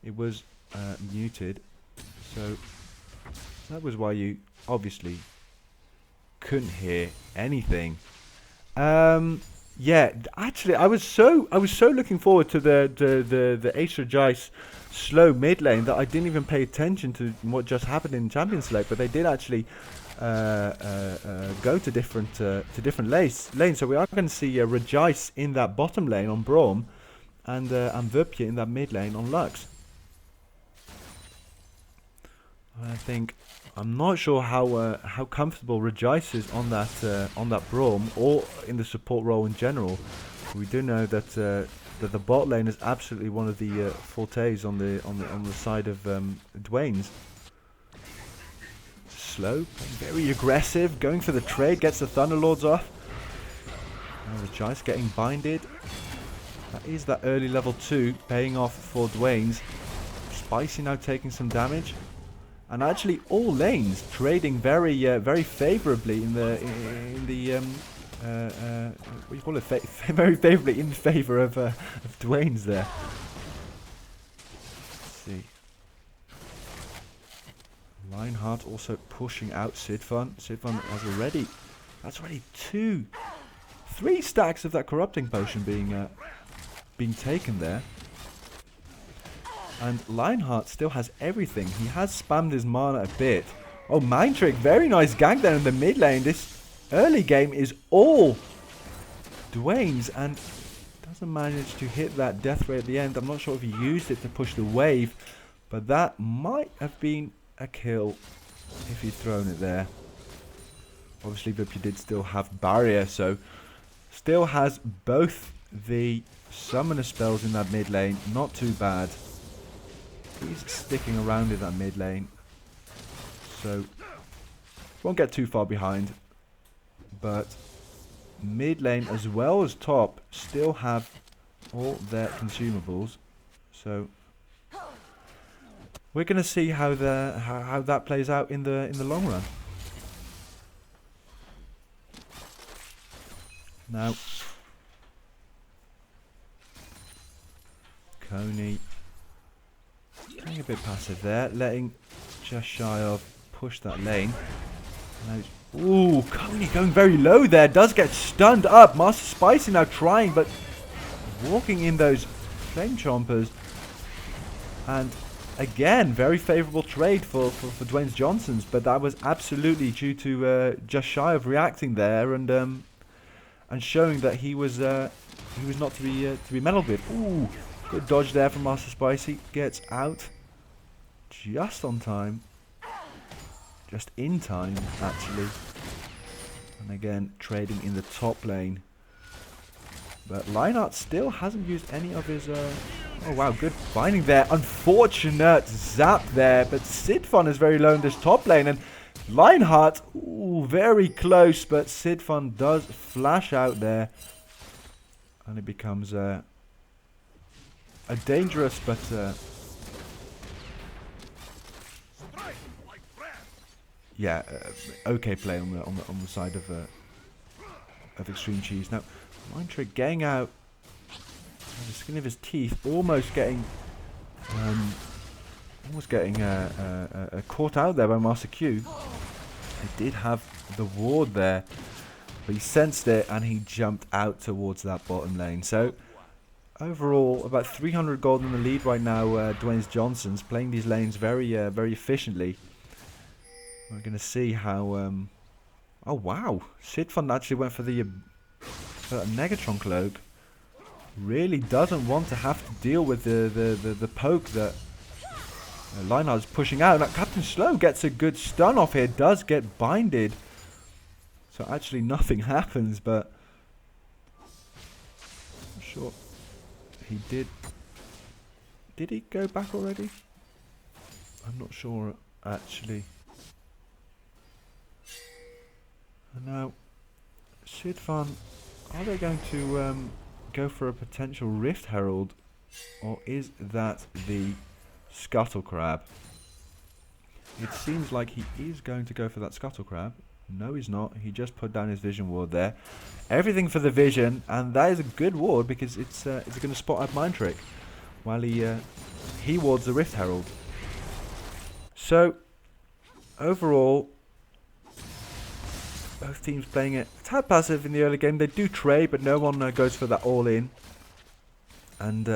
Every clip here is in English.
it was muted. So that was why you obviously couldn't hear anything. Yeah, actually, I was so looking forward to the Acer Jice slow mid lane that I didn't even pay attention to what just happened in Champion Select, but they did actually go to different lanes. So we are going to see Rejice in that bottom lane on Braum, and Vupje in that mid lane on Lux. I think I'm not sure how comfortable Rejice is on that Braum or in the support role in general. We do know that that the bot lane is absolutely one of the fortes on the side of Dwayne's. Slow, very aggressive, going for the trade, gets the Thunderlords off. Now Rejice getting binded. That is that early level 2 paying off for Dwayne's. Spicy now taking some damage. And actually, all lanes trading very favorably in the what do you call it? Very favorably in favor of Dwayne's there. Let's see, Lionheart also pushing out Sidfun. Sidfun has already, that's already 3 stacks of that corrupting potion being taken there. And Lionheart still has everything. He has spammed his mana a bit. Oh, Mind Trick. Very nice gank there in the mid lane. This early game is all Dwayne's and doesn't manage to hit that death ray at the end. I'm not sure if he used it to push the wave, but that might have been a kill if he'd thrown it there. Obviously, Vupje did still have barrier, so still has both the summoner spells in that mid lane. Not too bad. He's sticking around in that mid lane, so won't get too far behind. But mid lane as well as top still have all their consumables, so we're going to see how that plays out in the long run. Now, Coney playing a bit passive there, letting just shy of push that lane. Ooh, Coney going very low there, does get stunned up. Master Spicy now trying, but walking in those flame chompers. And again, very favourable trade for Dwayne Johnson's, but that was absolutely due to just shy of reacting there and showing that he was not to be meddled with. Ooh, good dodge there from Master Spicy. Gets out just on time. Just in time, actually. And again, trading in the top lane. But Lionheart still hasn't used any of his... oh wow, good binding there. Unfortunate zap there. But Sidfun is very low in this top lane. And Lionheart, ooh, very close. But Sidfun does flash out there. And it becomes a dangerous but... yeah, okay play on the side of Extreme Cheese. Now, Mind Trick getting out the skin of his teeth, almost getting caught out there by Master Q. He did have the ward there, but he sensed it and he jumped out towards that bottom lane. So overall, about 300 gold in the lead right now. Dwayne Johnson's playing these lanes very efficiently. We're going to see how... oh wow, Sidfun actually went for the Negatron cloak. Really doesn't want to have to deal with the poke that Lionheart's pushing out. Now Captain Slow gets a good stun off here, does get binded. So actually nothing happens, but... I'm sure he did... Did he go back already? I'm not sure actually. And now, Sidfun, are they going to go for a potential Rift Herald, or is that the Scuttle Crab? It seems like he is going to go for that Scuttle Crab. No, he's not. He just put down his Vision Ward there. Everything for the Vision, and that is a good ward because it's going to spot out Mind Trick. while he wards the Rift Herald. So, overall, both teams playing it a tad passive in the early game. They do trade, but no one goes for that all-in. And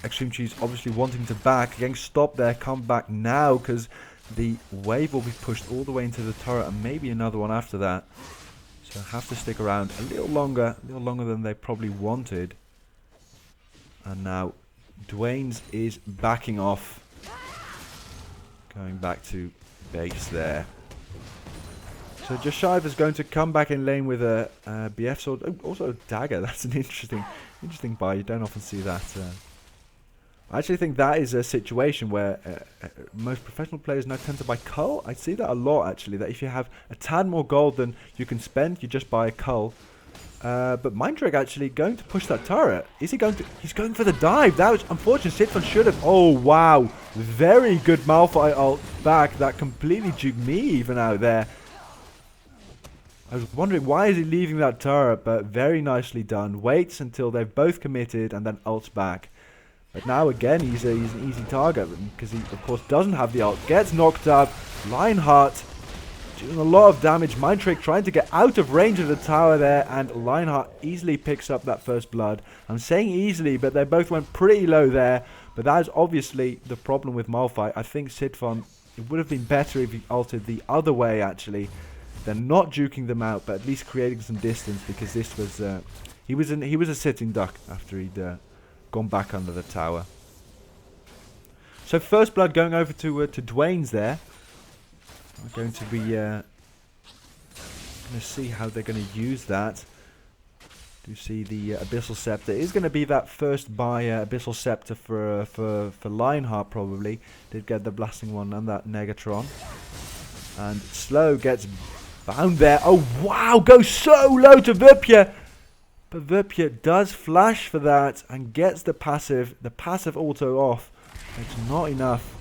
Extreme Cheese obviously wanting to back. Getting stopped there, come back now, because the wave will be pushed all the way into the turret, and maybe another one after that. So have to stick around a little longer than they probably wanted. And now Dwayne's is backing off. Going back to base there. So Jashive is going to come back in lane with a BF sword. Oh, also a dagger. That's an interesting buy. You don't often see that. I actually think that is a situation where most professional players now tend to buy Cull. I see that a lot, actually, that if you have a tad more gold than you can spend, you just buy a Cull. But Mindtrick actually going to push that turret. Is he going to? He's going for the dive. That was unfortunate. Sitfon should have. Oh, wow. Very good Malphite ult back. That completely juked me even out there. I was wondering why is he leaving that turret, but very nicely done. Waits until they've both committed and then ults back. But now again, he's an easy target because he, of course, doesn't have the ult. Gets knocked up. Lionheart doing a lot of damage. Mindtrick trying to get out of range of the tower there, and Lionheart easily picks up that first blood. I'm saying easily, but they both went pretty low there. But that is obviously the problem with Malphite. I think Sitfon, it would have been better if he ulted the other way, actually. They're not juking them out, but at least creating some distance, because this was he was a sitting duck after he'd gone back under the tower. So first blood going over to Dwayne's there. We're going to be going to see how they're going to use that. Do see the Abyssal Scepter is going to be that first buy Abyssal Scepter for Lionheart probably. Did get the blasting one and that Negatron, and Slow gets found there. Oh wow, goes so low to Vipia. But Vipia does flash for that and gets the passive auto off. It's not enough.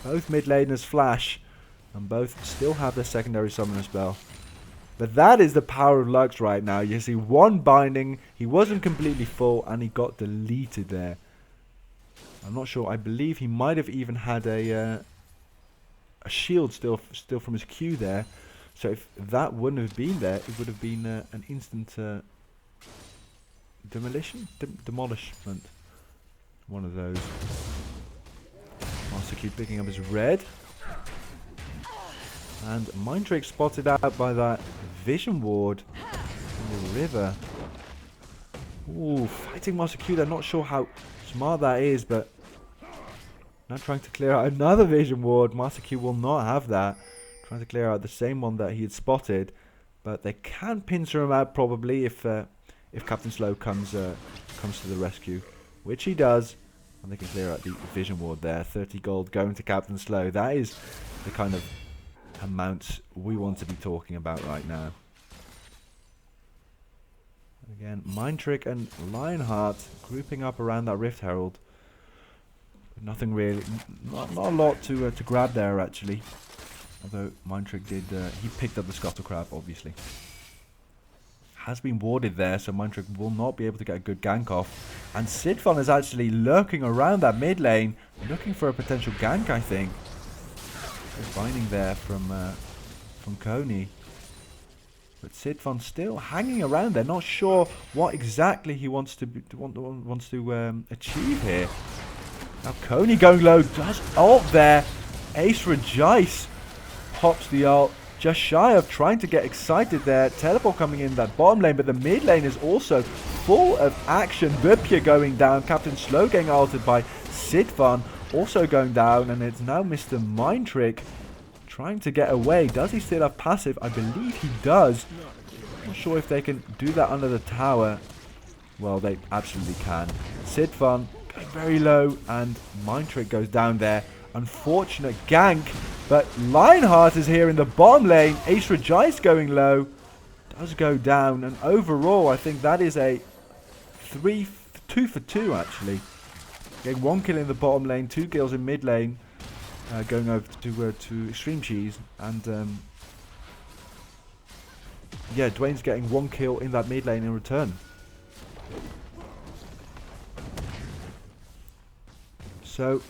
Both mid laners flash and both still have their secondary summoner spell. But that is the power of Lux right now. You see one binding, he wasn't completely full and he got deleted there. I'm not sure, I believe he might have even had a shield still from his Q there. So if that wouldn't have been there, it would have been an instant demolishment. One of those. Master Q picking up his red. And Mindtrick spotted out by that Vision Ward in the river. Ooh, fighting Master Q. They're not sure how smart that is, but now trying to clear out another Vision Ward. Master Q will not have that. Trying to clear out the same one that he had spotted, but they can pincer him out probably if Captain Slow comes to the rescue, which he does, and they can clear out the Vision Ward there. 30 gold going to Captain Slow. That is the kind of amounts we want to be talking about right now. Again, Mindtrick and Lionheart grouping up around that Rift Herald. Nothing really, not a lot to grab there actually. Although Mindtrick did, he picked up the Scuttle Crab, obviously. Has been warded there, so Mindtrick will not be able to get a good gank off. And Sitfon is actually lurking around that mid lane, looking for a potential gank, I think. There's binding there from Coney. But Sitfon still hanging around there, not sure what exactly he wants to achieve here. Now Coney going low, does ult there. Ace Regice pops the ult, just shy of trying to get excited there. Teleport coming in that bottom lane, but the mid lane is also full of action. Vipia going down, Captain Slow getting ulted by Sitfon, also going down, and it's now Mr. Mindtrick trying to get away. Does he still have passive? I believe he does. Not sure if they can do that under the tower. Well, they absolutely can. Sitfon going very low, and Mindtrick goes down there. Unfortunate gank, but Lionheart is here in the bottom lane. Ace Regice going low, does go down, and overall I think that is a 2 for 2 actually. Getting 1 kill in the bottom lane, 2 kills in mid lane, going over to Extreme Cheese, and yeah, Dwayne's getting 1 kill in that mid lane in return. So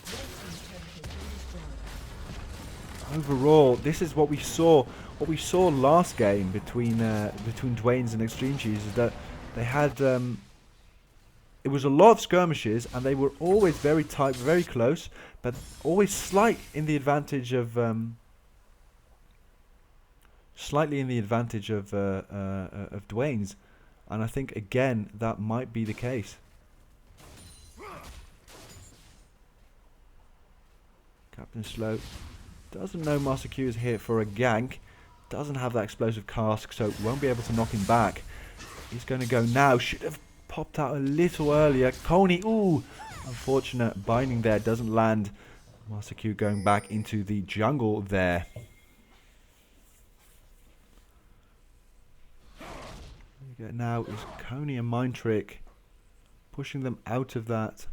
overall, this is what we saw. What we saw last game between Dwayne's and Extreme Cheese is that they had it was a lot of skirmishes, and they were always very tight, very close, but always slightly in the advantage of Dwayne's, and I think again that might be the case. Captain Slow doesn't know Master Q is here for a gank. Doesn't have that explosive cask, so won't be able to knock him back. He's going to go now. Should have popped out a little earlier. Coney, ooh, unfortunate binding there, doesn't land. Master Q going back into the jungle there. Now is Coney and Mind Trick pushing them out of that,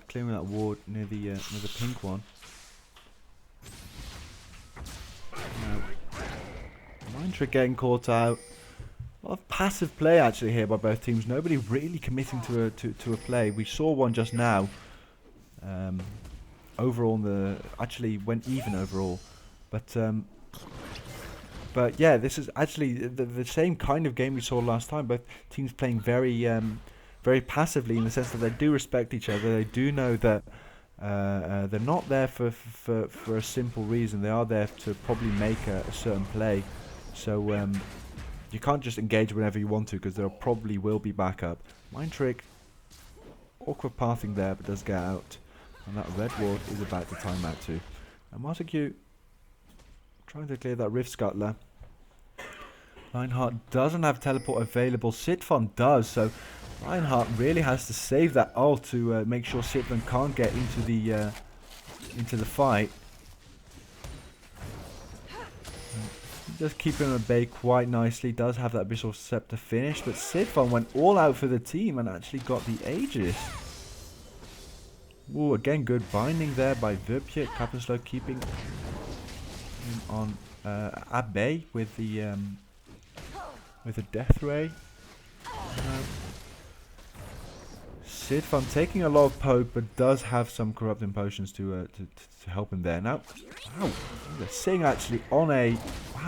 clearing that ward near the pink one. Now, Mind Trick getting caught out. A lot of passive play actually here by both teams. Nobody really committing to a play. We saw one just now. Overall, actually went even overall, but yeah, this is actually the same kind of game we saw last time. Both teams playing very very passively, in the sense that they do respect each other. They do know that they're not there for a simple reason. They are there to probably make a certain play. So you can't just engage whenever you want to, because there probably will be backup. Mind Trick, awkward pathing there, but does get out. And that red ward is about to time out too. And Master Q trying to clear that Rift Scuttler. Lionheart doesn't have teleport available. Sitfon does, so Lionheart really has to save that ult to make sure Sitfon can't get into the fight. Just keeping him at bay quite nicely. Does have that Abyssal Scepter finish, but Sitfon went all out for the team and actually got the Aegis. Ooh, again good binding there by Vipia. Captain Slow keeping him on at bay with the Death Ray. Sitfon taking a lot of poke, but does have some corrupting potions to help him there. Now, wow, Sing actually on a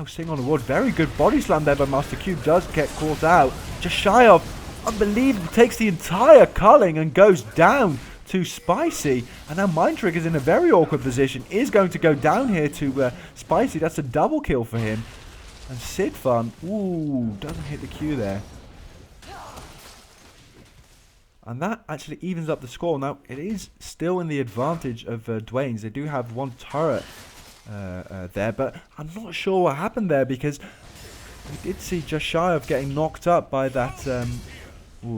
Sing on a ward. Very good body slam there by Master Q. Does get caught out. Just shy of unbelievable. Takes the entire culling and goes down to Spicy. And now Mind Trick is in a very awkward position. Is going to go down here to Spicy. That's a double kill for him. And Sitfon, ooh, doesn't hit the Q there. And that actually evens up the score. Now, it is still in the advantage of Dwayne's. They do have one turret there, but I'm not sure what happened there, because we did see just shy of getting knocked up by that...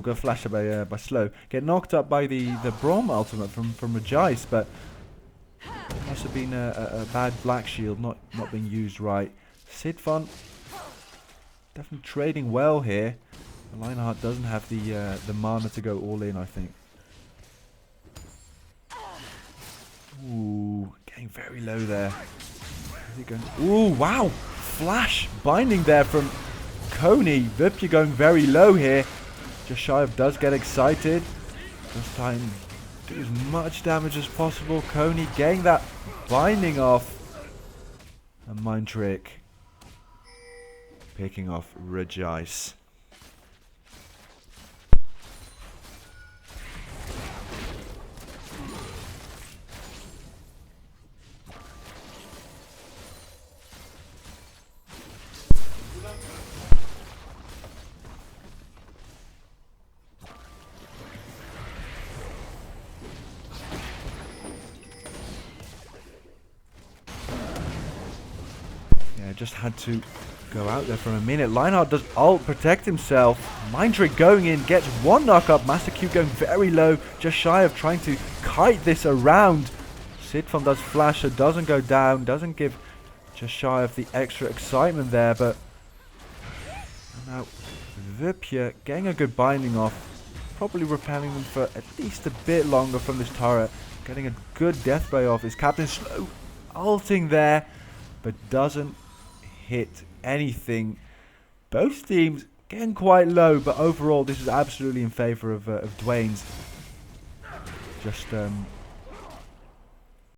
got flashed by Slow. Get knocked up by the Braum ultimate from Regice, but it must have been a bad Black Shield not being used right. Sitfon definitely trading well here. Lionheart doesn't have the mana to go all in, I think. Ooh, getting very low there. Is he going? Ooh, wow! Flash binding there from Coney. Vipia going very low here. Just shy of does get excited. This time, do as much damage as possible. Coney getting that binding off. And Mind Trick picking off Regice. Just had to go out there for a minute. Lionheart does ult, protect himself. Mind Trick going in, gets one knock up. Master Q going very low, just shy of trying to kite this around. Sitfon does flash, so doesn't go down, doesn't give just shy of the extra excitement there, but now Vipia getting a good binding off, probably repelling them for at least a bit longer from this turret. Getting a good death ray off. Is Captain Slow ulting there, but doesn't hit anything. Both teams getting quite low, but overall this is absolutely in favor of Dwayne's. Just